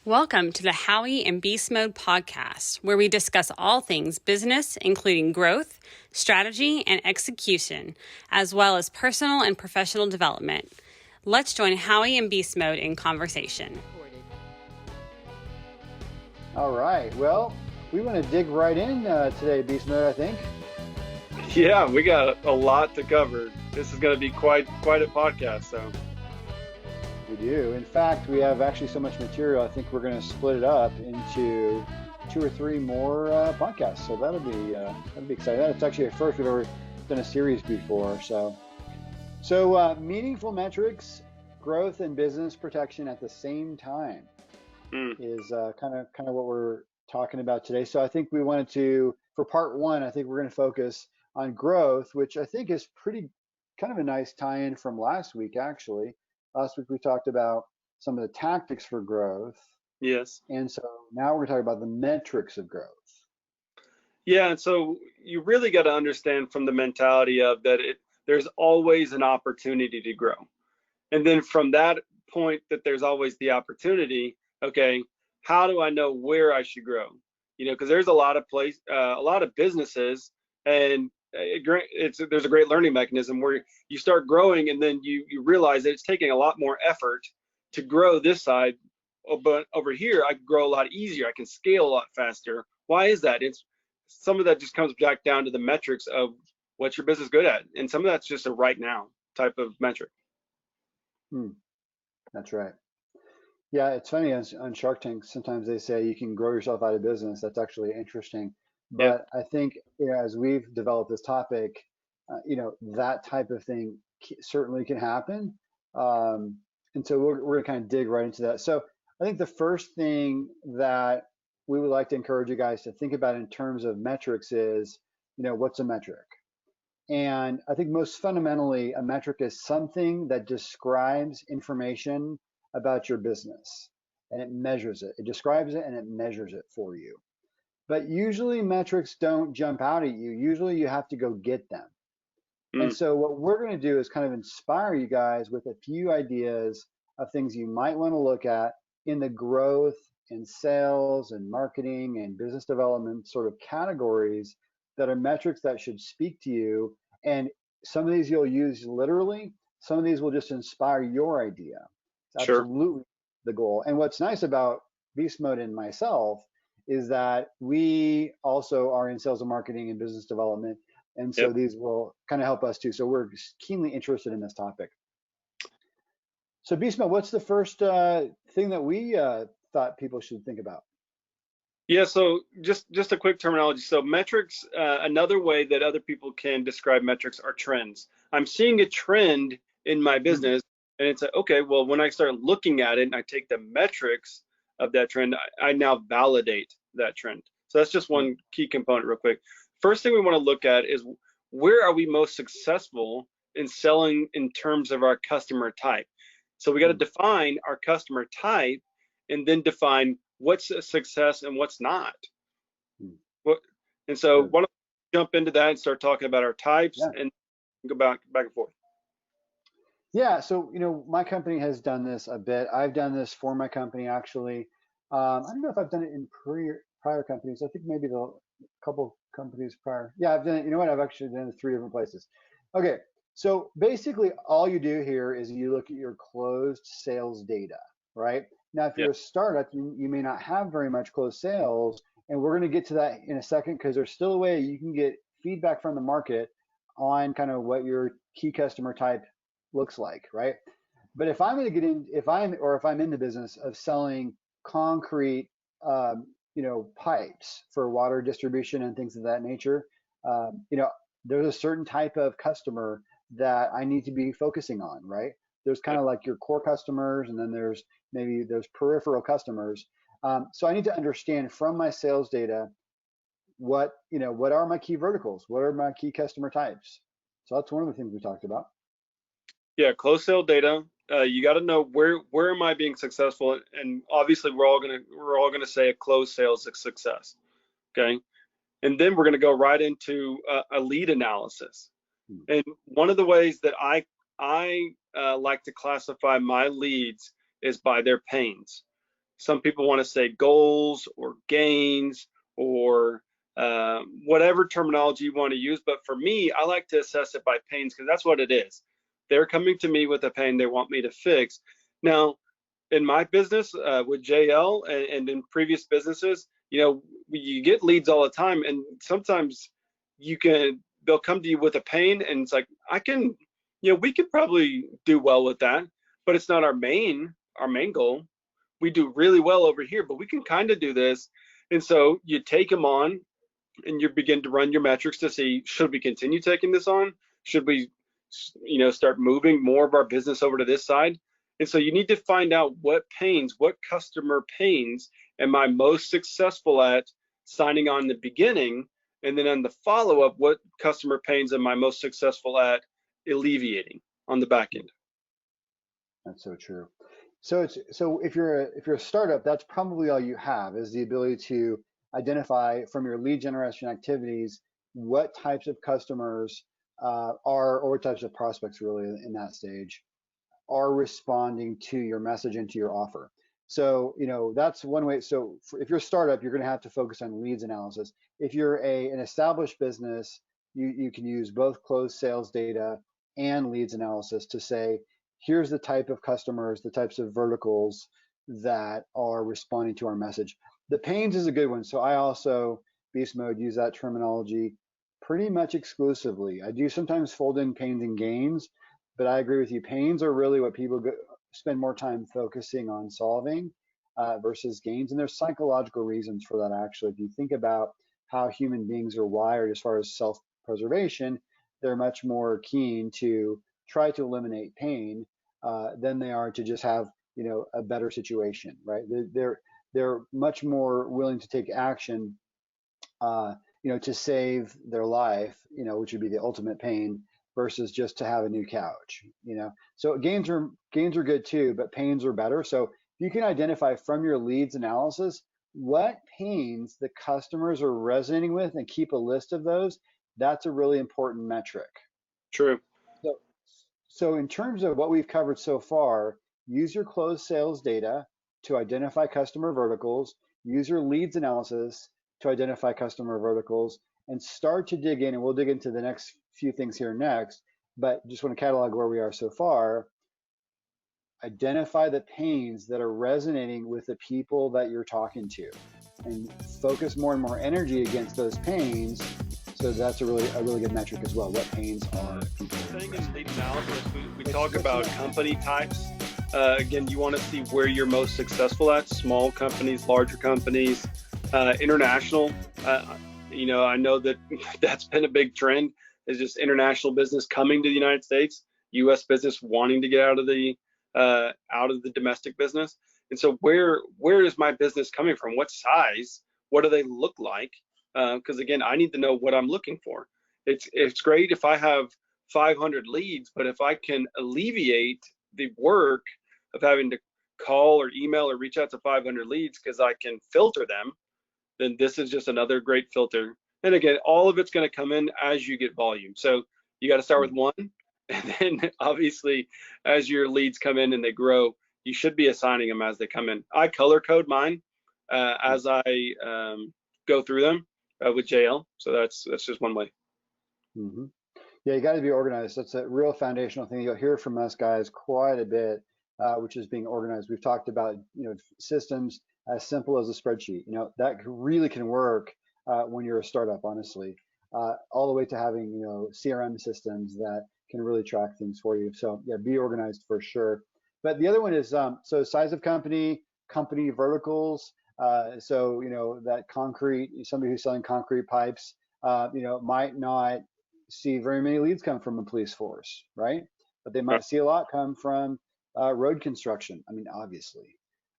Welcome to the Howie and Beastmode podcast, where we discuss all things business, including growth, strategy, and execution, as well as personal and professional development. Let's join Howie and Beastmode in conversation. All right. Well, we want to dig right in today, Beastmode, I think. Yeah, we got a lot to cover. This is going to be quite a podcast. So We do. In fact, we have actually so much material. I think we're going to split it up into 2 or 3 more podcasts. So that'll be exciting. That's actually a first. We've ever done a series before. So meaningful metrics, growth, and business protection at the same time is kind of what we're talking about today. So I think we wanted to, for part 1, I think we're going to focus on growth, which I think is pretty kind of a nice tie-in from last week, actually. Last week we talked about some of the tactics for growth. yes. And so now we're going to talk about the metrics of growth. Yeah, and so you really got to understand from the mentality of that there's always an opportunity to grow. And then from that point that there's always the opportunity, okay, how do I know where I should grow? You know, because there's a lot of businesses, and there's a great learning mechanism where you start growing and then you realize that it's taking a lot more effort to grow this side, but over here I can grow a lot easier. I can scale a lot faster. Why is that? It's some of that just comes back down to the metrics of what's your business good at, and some of that's just a right now type of metric. That's right. Yeah, it's funny on Shark Tank, sometimes they say you can grow yourself out of business. That's actually interesting. Yeah, But I think as we've developed this topic, that type of thing certainly can happen. And so we're going to kind of dig right into that. So I think the first thing that we would like to encourage you guys to think about in terms of metrics is, what's a metric? And I think most fundamentally, a metric is something that describes information about your business, and it measures it. It describes it and it measures it for you. But usually metrics don't jump out at you. Usually you have to go get them. And so what we're going to do is kind of inspire you guys with a few ideas of things you might want to look at in the growth and sales and marketing and business development sort of categories that are metrics that should speak to you. And some of these you'll use literally. Some of these will just inspire your idea. It's sure. absolutely the goal. And what's nice about Beast Mode and myself is that we also are in sales and marketing and business development. And so these will kind of help us too. So we're keenly interested in this topic. So Beast Mode, what's the first thing that we thought people should think about? Yeah, so just a quick terminology. So metrics, another way that other people can describe metrics are trends. I'm seeing a trend in my business, and it's okay, well, when I start looking at it and I take the metrics of that trend, I now validate that trend. So that's just one key component real quick. First thing we want to look at is where are we most successful in selling in terms of our customer type. So we got to define our customer type and then define what's a success and what's not. And so why don't we jump into that and start talking about our types and go back and forth. Yeah, so my company has done this a bit. I've done this for my company actually. I don't know if I've done it in prior companies. I think maybe a couple companies prior. Yeah, I've done it. You know what? I've actually done it 3 different places. Okay, so basically all you do here is you look at your closed sales data, right? Now, if you're a startup, you may not have very much closed sales, and we're going to get to that in a second because there's still a way you can get feedback from the market on kind of what your key customer type looks like, right? But if I'm going to get in, if I'm in the business of selling concrete, pipes for water distribution and things of that nature, there's a certain type of customer that I need to be focusing on, right? There's kind of like your core customers, and then there's peripheral customers. So I need to understand from my sales data what are my key verticals, what are my key customer types. So that's one of the things we talked about. Yeah, closed sale data. You got to know where am I being successful, and obviously we're all gonna say a closed sale is a success. Okay, and then we're gonna go right into a lead analysis. And one of the ways that I like to classify my leads is by their pains. Some people want to say goals or gains or whatever terminology you want to use. But for me, I like to assess it by pains because that's what it is. They're coming to me with a pain they want me to fix. Now, in my business with JL and in previous businesses, you get leads all the time, and sometimes they'll come to you with a pain, and it's like, we could probably do well with that, but it's not our main goal. We do really well over here, but we can kind of do this. And so you take them on and you begin to run your metrics to see, should we continue taking this on? Should we, start moving more of our business over to this side? And so you need to find out what customer pains am I most successful at signing on in the beginning, and then on the follow-up, what customer pains am I most successful at alleviating on the back end. That's so true. So if you're a startup, that's probably all you have, is the ability to identify from your lead generation activities what types of customers or what types of prospects really in that stage are responding to your message and to your offer. So that's one way. So if you're a startup, you're going to have to focus on leads analysis. If you're an established business, you can use both closed sales data and leads analysis to say, here's the type of customers, the types of verticals that are responding to our message. The pains is a good one. So I also, Beast Mode, use that terminology pretty much exclusively. I do sometimes fold in pains and gains, but I agree with you. Pains are really what people spend more time focusing on solving versus gains. And there's psychological reasons for that, actually. If you think about how human beings are wired as far as self-preservation, they're much more keen to try to eliminate pain than they are to just have a better situation, right? They're much more willing to take action to save their life, which would be the ultimate pain, versus just to have a new couch. So gains are good too, but pains are better. So you can identify from your leads analysis what pains the customers are resonating with and keep a list of those. That's a really important metric. True. So in terms of what we've covered so far, use your closed sales data to identify customer verticals, use your leads analysis to identify customer verticals, and start to dig in, and we'll dig into the next few things here next, but just want to catalog where we are so far. Identify the pains that are resonating with the people that you're talking to, and focus more and more energy against those pains. So that's a really good metric as well. What pains are people? Saying in lead analysis, we talk about company types. Again, you want to see where you're most successful at: small companies, larger companies, international. I know that that's been a big trend. Is just international business coming to the United States, U.S. business wanting to get out of the domestic business. And so where is my business coming from? What size? What do they look like? Because again, I need to know what I'm looking for. It's great if I have 500 leads, but if I can alleviate the work of having to call or email or reach out to 500 leads because I can filter them, then this is just another great filter. And again, all of it's going to come in as you get volume. So you got to start with one, and then obviously as your leads come in and they grow, you should be assigning them as they come in. I color code mine as I go through them with JL. So that's just one way. Mm-hmm. Yeah, you got to be organized. That's a real foundational thing. You'll hear from us guys quite a bit, which is being organized. We've talked about systems as simple as a spreadsheet. That really can work when you're a startup, honestly, all the way to having CRM systems that can really track things for you. So yeah, be organized for sure. But the other one is so size of company verticals. So that concrete, somebody who's selling concrete pipes, might not see very many leads come from a police force, right? But they might see a lot come from road construction. I mean, obviously.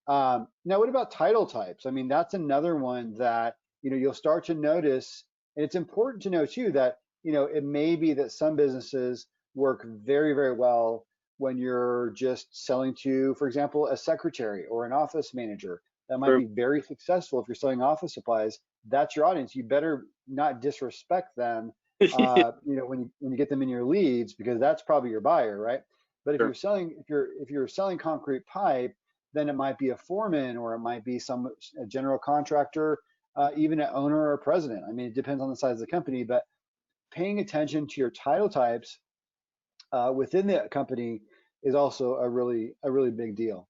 Now, what about title types? I mean, that's another one that you'll start to notice, and it's important to know too that it may be that some businesses work very, very well when you're just selling to, for example, a secretary or an office manager. That might be very successful if you're selling office supplies. That's your audience. You better not disrespect them, when you get them in your leads, because that's probably your buyer, right? But if you're selling concrete pipe, then it might be a foreman, or it might be a general contractor, even an owner or a president. I mean, it depends on the size of the company, but paying attention to your title types within the company is also a really big deal.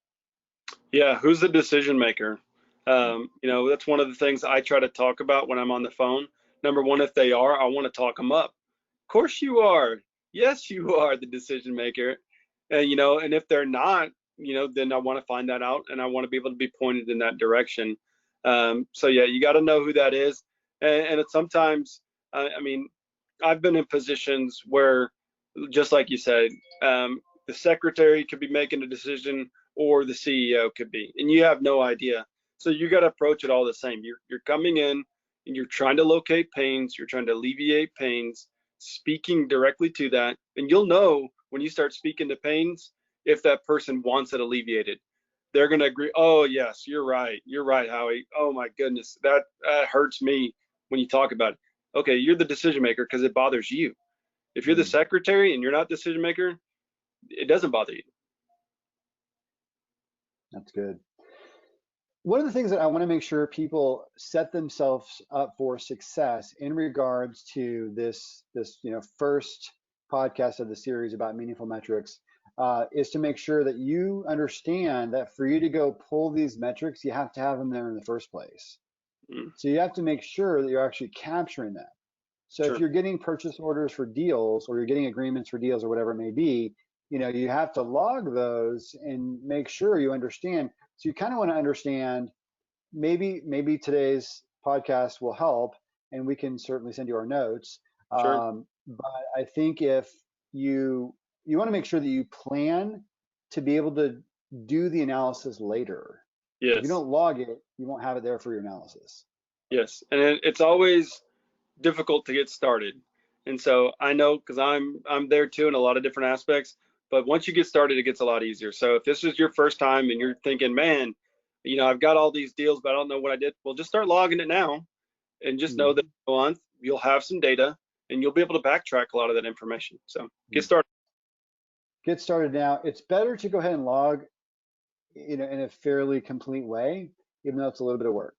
Yeah, who's the decision maker? That's one of the things I try to talk about when I'm on the phone. Number one, if they are, I want to talk them up. Of course you are. Yes, you are the decision maker. And if they're not, then I want to find that out, and I want to be able to be pointed in that direction. So yeah, you got to know who that is. And it's sometimes, I've been in positions where, just like you said, the secretary could be making a decision, or the CEO could be, and you have no idea. So you got to approach it all the same. You're coming in and you're trying to locate pains, you're trying to alleviate pains, speaking directly to that, and you'll know when you start speaking to pains if that person wants it alleviated. They're going to agree. Oh yes, you're right, Howie. Oh my goodness, that hurts me when you talk about it. Okay, you're the decision maker because it bothers you. If you're the secretary and you're not decision maker, it doesn't bother you. That's good. One of the things that I want to make sure people set themselves up for success in regards to this first podcast of the series about meaningful metrics is to make sure that you understand that for you to go pull these metrics, you have to have them there in the first place. So you have to make sure that you're actually capturing them. So Sure. If you're getting purchase orders for deals, or you're getting agreements for deals, or whatever it may be, you have to log those and make sure you understand. So you kind of want to understand, maybe today's podcast will help, and we can certainly send you our notes. Sure. But I think if you want to make sure that you plan to be able to do the analysis later. Yes. If you don't log it, you won't have it there for your analysis. Yes, and it's always difficult to get started. And so I know, because I'm there too in a lot of different aspects, but once you get started, it gets a lot easier. So if this is your first time and you're thinking, man, I've got all these deals, but I don't know what I did, well, just start logging it now, and just know that once you'll have some data and you'll be able to backtrack a lot of that information. So get started. Get started now. It's better to go ahead and log in a fairly complete way, even though it's a little bit of work.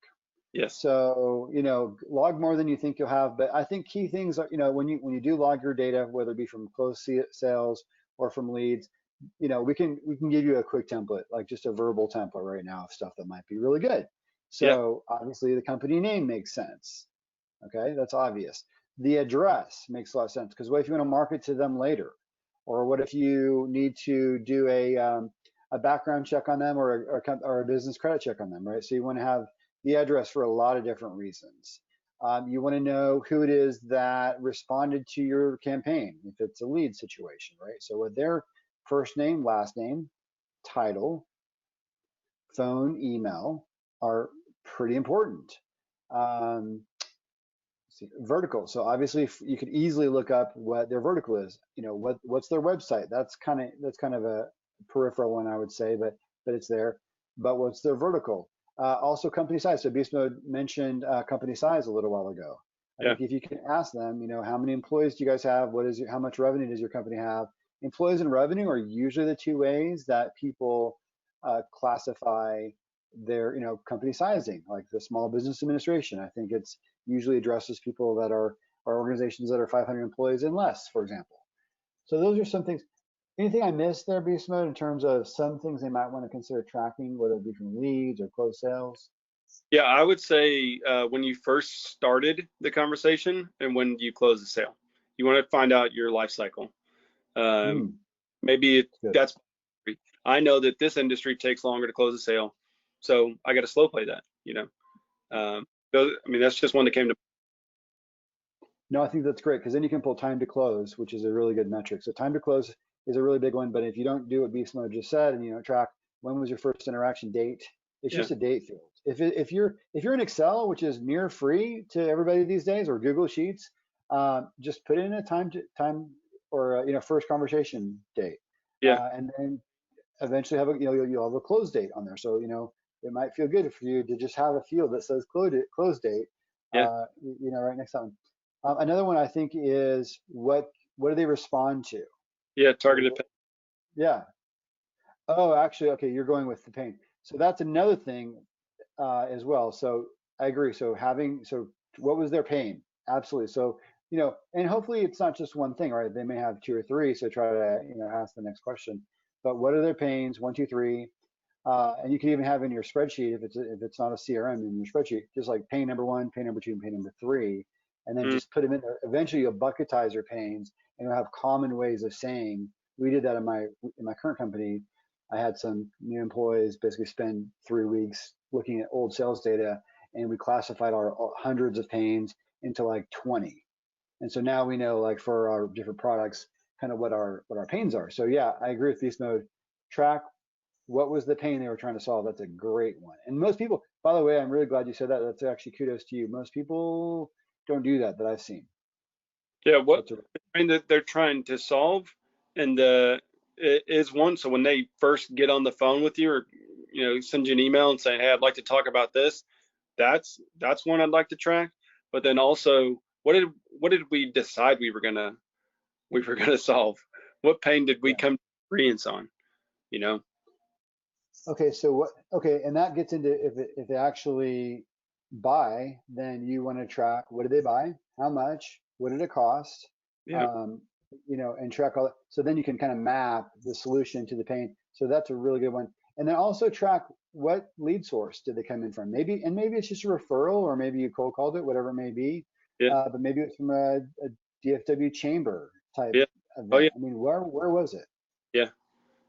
Yes. So, log more than you think you'll have. But I think key things are, when you do log your data, whether it be from closed sales or from leads, we can give you a quick template, like just a verbal template right now of stuff that might be really good. So obviously the company name makes sense. Okay, that's obvious. The address makes a lot of sense, because what if you want to market to them later? Or what if you need to do a background check on them, or a business credit check on them, right? So you want to have the address for a lot of different reasons. You want to know who it is that responded to your campaign, if it's a lead situation, right? So with their first name, last name, title, phone, email are pretty important. Vertical. So obviously you could easily look up what their vertical is. What's their website? That's kind of a peripheral one, I would say, but it's there. But what's their vertical? Also company size. So Beastmode mentioned company size a little while ago. I think if you can ask them, how many employees do you guys have? How much revenue does your company have? Employees and revenue are usually the two ways that people classify their company sizing. Like the Small Business Administration, I think it's usually addresses people that are organizations that are 500 employees and less, for example. So those are some things. Anything I missed there, Beastmode, in terms of some things they might want to consider tracking, whether it be from leads or closed sales? Yeah, I would say when you first started the conversation and when you close the sale, you want to find out your life cycle. Maybe that's, I know that this industry takes longer to close a sale, so I got to slow play that. That's just one that came to. No, I think that's great, because then you can pull time to close, which is a really good metric. So time to close is a really big one. But if you don't do what Beastmode just said, and you don't track when was your first interaction date, it's just a date field. If you're in Excel, which is near free to everybody these days, or Google Sheets, just put in a time or first conversation date. And then eventually have you'll have a close date on there. So it might feel good for you to just have a field that says close date. Right next to them. Another one I think is what do they respond to? Targeted pain. Yeah. Oh, actually, okay, you're going with the pain. So that's another thing as well. So I agree. So what was their pain? Absolutely. So, and hopefully it's not just one thing, right? They may have two or three. So try to, ask the next question. But what are their pains? One, two, three. And you can even have in your spreadsheet, if it's not a CRM in your spreadsheet, just like pain number one, pain number two, and pain number three, and then Mm. just put them in there. Eventually you'll bucketize your pains and you'll have common ways of saying. We did that in my current company. I had some new employees basically spend 3 weeks looking at old sales data, and we classified our hundreds of pains into like 20. And so now we know, like, for our different products, kind of what our pains are. So yeah, I agree with Beast Mode. Track what was the pain they were trying to solve. That's a great one. And most people, by the way, I'm really glad you said that. That's actually kudos to you. Most people don't do that I've seen. Yeah, So what pain that they're trying to solve, and is one. So when they first get on the phone with you, or send you an email and say, "Hey, I'd like to talk about this," that's one I'd like to track. But then also, what did we decide we were gonna solve? What pain did we yeah. come to agreement on? You know? Okay, so and that gets into if they actually buy, then you want to track what did they buy, how much, what did it cost, Yeah. um, and track all that. So then you can kind of map the solution to the pain. So that's a really good one. And then also track what lead source did they come in from. Maybe it's just a referral, or maybe you cold called it, whatever it may be. Yeah. But maybe it's from a DFW chamber type Yeah. Oh event. yeah. I mean, where was it? Yeah.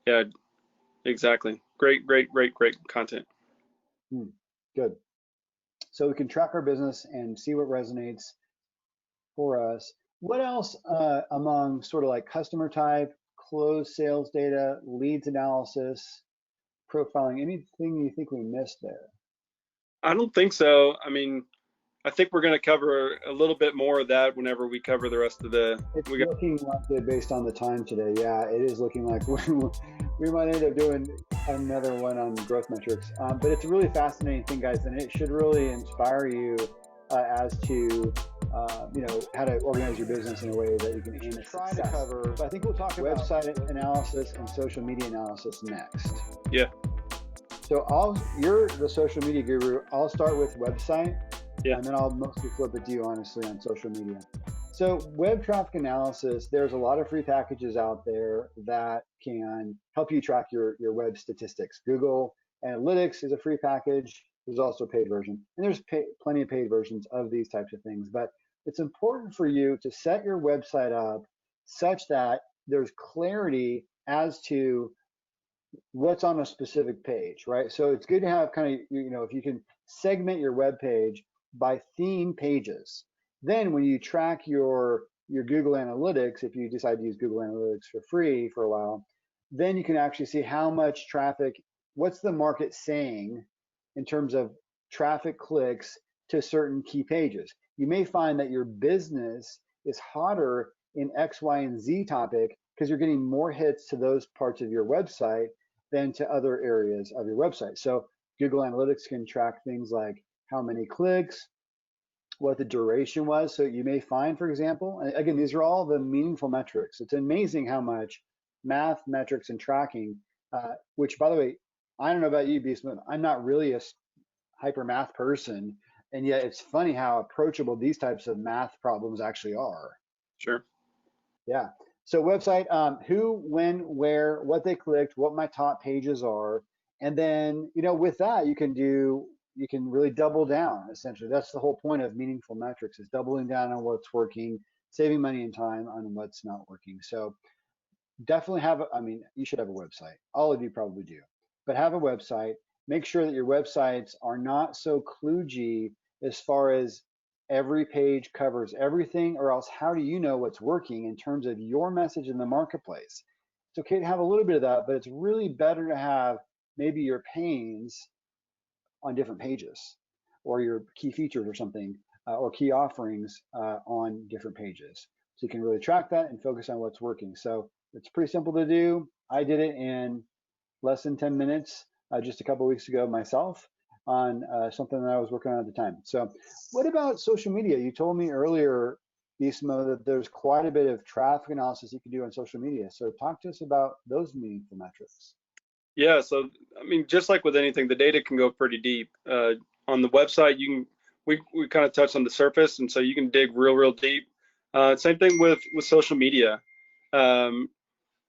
Yeah. Exactly. Great. Great. Great. Great content. Good. So we can track our business and see what resonates for us. What else among sort of like customer type, closed sales data, leads analysis, profiling, anything you think we missed there? I don't think so. I mean, I think we're going to cover a little bit more of that whenever we cover the rest of the. It's We got. looking like it based on the time today. Yeah, it is looking like we might end up doing another one on growth metrics. But it's a really fascinating thing, guys, and it should really inspire you as to how to organize your business in a way that you can aim at try to cover. So I think we'll talk about website analysis and social media analysis next. Yeah. So you're the social media guru. I'll start with website, Yeah. and then I'll mostly flip it to you, honestly, on social media. So web traffic analysis, there's a lot of free packages out there that can help you track your web statistics. Google Analytics is a free package. There's also a paid version, and there's plenty of paid versions of these types of things. But it's important for you to set your website up such that there's clarity as to what's on a specific page, right? So it's good to have kind of, if you can segment your web page by theme pages, then when you track your Google Analytics, if you decide to use Google Analytics for free for a while, then you can actually see how much traffic, what's the market saying in terms of traffic clicks to certain key pages. You may find that your business is hotter in X, Y, and Z topic because you're getting more hits to those parts of your website than to other areas of your website. So Google Analytics can track things like how many clicks, what the duration was. So you may find, for example, and again, these are all the meaningful metrics. It's amazing how much math, metrics, and tracking, which, by the way, I don't know about you, Beastman, I'm not really a hyper math person, and yet it's funny how approachable these types of math problems actually are. Sure. Yeah. So website, who, when, where, what they clicked, what my top pages are. And then, with that, you can really double down, essentially. That's the whole point of meaningful metrics, is doubling down on what's working, saving money and time on what's not working. So definitely you should have a website. All of you probably do, but have a website. Make sure that your websites are not so kludgy as far as every page covers everything, or else how do you know what's working in terms of your message in the marketplace? It's okay to have a little bit of that, but it's really better to have maybe your pains on different pages, or your key features or something, or key offerings on different pages. So you can really track that and focus on what's working. So it's pretty simple to do. I did it in less than 10 minutes just a couple of weeks ago myself on something that I was working on at the time. So what about social media? You told me earlier, Beastmo, that there's quite a bit of traffic analysis you can do on social media. So talk to us about those meaningful metrics. Yeah, so I mean, just like with anything, the data can go pretty deep. On the website, you can we kind of touched on the surface, and so you can dig real deep. Same thing with social media. Um,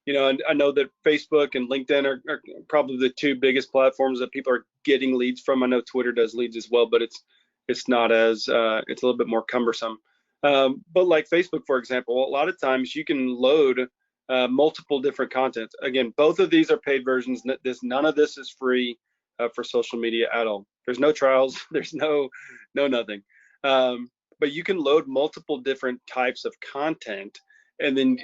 and I know that Facebook and LinkedIn are probably the two biggest platforms that people are getting leads from. I know Twitter does leads as well, but it's not as it's a little bit more cumbersome. But like Facebook, for example, a lot of times you can load multiple different content. Again, both of these are paid versions. None of this is free for social media at all. There's no trials. There's no nothing. But you can load multiple different types of content, and then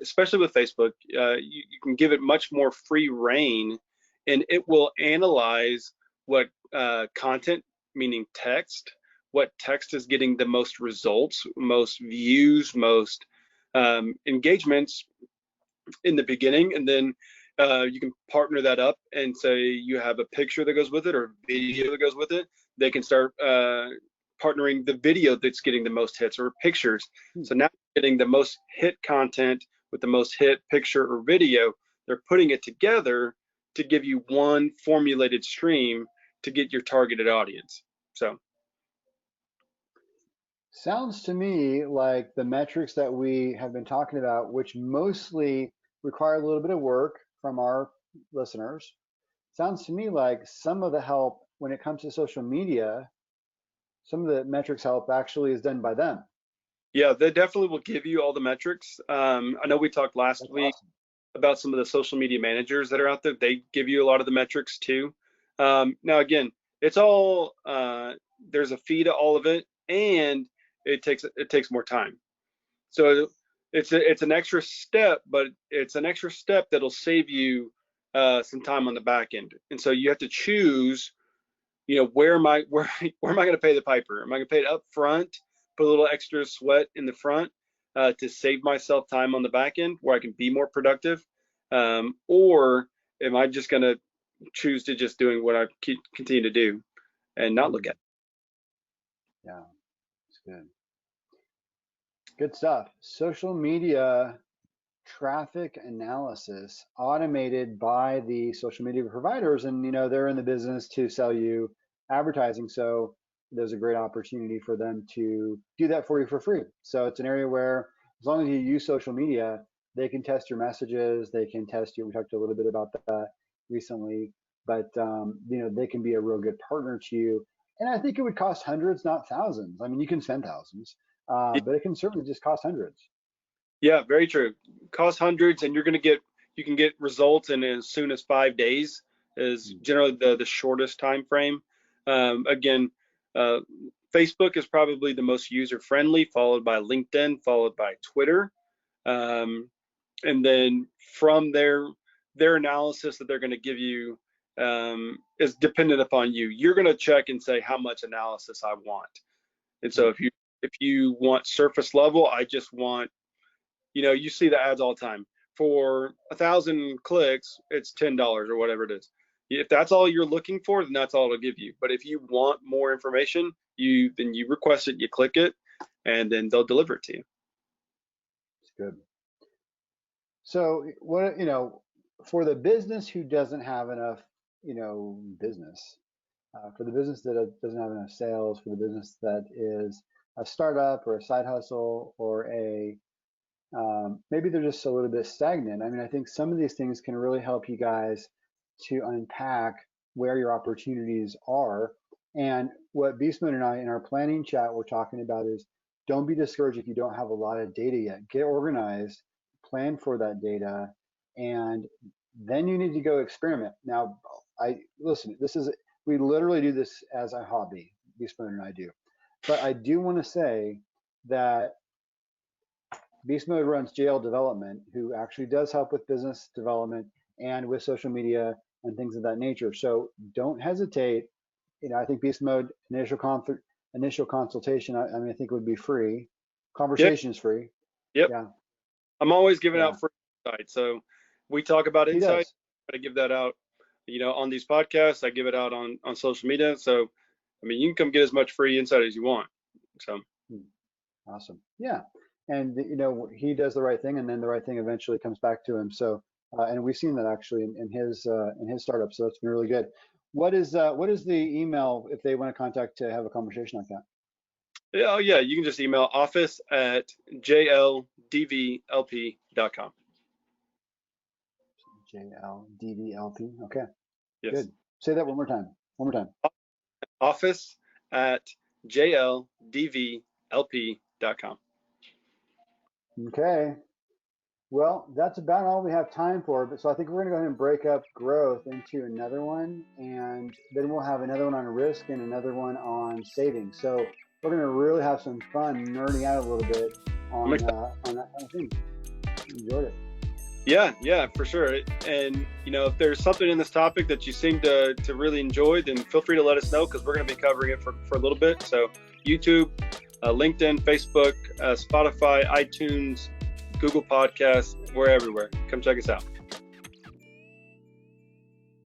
especially with Facebook, you can give it much more free reign, and it will analyze what content, meaning text, what text is getting the most results, most views, most engagements in the beginning, and then you can partner that up and say you have a picture that goes with it or video that goes with it. They can start partnering the video that's getting the most hits or pictures. So now getting the most hit content with the most hit picture or video, they're putting it together to give you one formulated stream to get your targeted audience. So Sounds to me like the metrics that we have been talking about, which mostly require a little bit of work from our listeners, sounds to me like some of the help when it comes to social media, some of the metrics help actually is done by them. yeah, they definitely will give you all the metrics. I know we talked last That's week awesome. about some of the social media managers that are out there. They give you a lot of the metrics too. Now, again, it's all there's a fee to all of it, and it takes more time. So it's an extra step, but it's an extra step that'll save you some time on the back end. And so you have to choose, where am I where am I going to pay the piper? Am I going to pay it up front, put a little extra sweat in the front to save myself time on the back end where I can be more productive, or am I just going to choose to just doing what I continue to do and not look at it? Yeah, it's good. Good stuff. Social media traffic analysis automated by the social media providers, and they're in the business to sell you advertising, so there's a great opportunity for them to do that for you for free. So it's an area where, as long as you use social media, they can test your messages, they can test you. We talked a little bit about that recently, but they can be a real good partner to you. And I think it would cost hundreds, not thousands. I mean, you can spend thousands, but it can certainly just cost hundreds. Yeah, very true. Cost hundreds, and you can get results in as soon as 5 days is generally the shortest time frame. Again, uh, Facebook is probably the most user friendly, followed by LinkedIn, followed by Twitter, and then from their analysis that they're going to give you is dependent upon you. You're going to check and say how much analysis I want. And so if you want surface level, I just want, you see the ads all the time. For 1,000 clicks, it's $10 or whatever it is. If that's all you're looking for, then that's all it'll give you. But if you want more information, then you request it, you click it, and then they'll deliver it to you. It's good. So what, for the business who doesn't have enough, business, for the business that doesn't have enough sales, for the business that is a startup or a side hustle or maybe they're just a little bit stagnant. I mean, I think some of these things can really help you guys to unpack where your opportunities are. And what Beastmode and I in our planning chat we're talking about is, don't be discouraged if you don't have a lot of data yet. Get organized, plan for that data, and then you need to go experiment. Now, listen, we literally do this as a hobby, Beastmode and I do. But I do want to say that Beastmode runs JL Development, who actually does help with business development and with social media and things of that nature. So don't hesitate. I think Beastmode initial consultation, I mean, I think would be free. Yep. Conversation is free. Yep. Yeah. I'm always giving Yeah. out free insights. So we talk about He insight. does. I give that out, on these podcasts. I give it out on social media. So, I mean, you can come get as much free insight as you want. So. Awesome. Yeah. And he does the right thing, and then the right thing eventually comes back to him. So and we've seen that actually in his startup. So it's been really good. What is the email if they want to contact to have a conversation like that? Yeah, yeah, you can just email office@jldvlp.com. JLDVLP. Okay. Yes. Good. Say that one more time. Office@jldvlp.com. Okay. Well, that's about all we have time for. But so I think we're going to go ahead and break up growth into another one, and then we'll have another one on risk and another one on savings. So we're going to really have some fun nerding out a little bit on that kind of thing. Enjoyed it. Yeah, for sure. And if there's something in this topic that you seem to really enjoy, then feel free to let us know, because we're going to be covering it for a little bit. So YouTube, LinkedIn, Facebook, Spotify, iTunes, Google Podcasts, we're everywhere. Come check us out.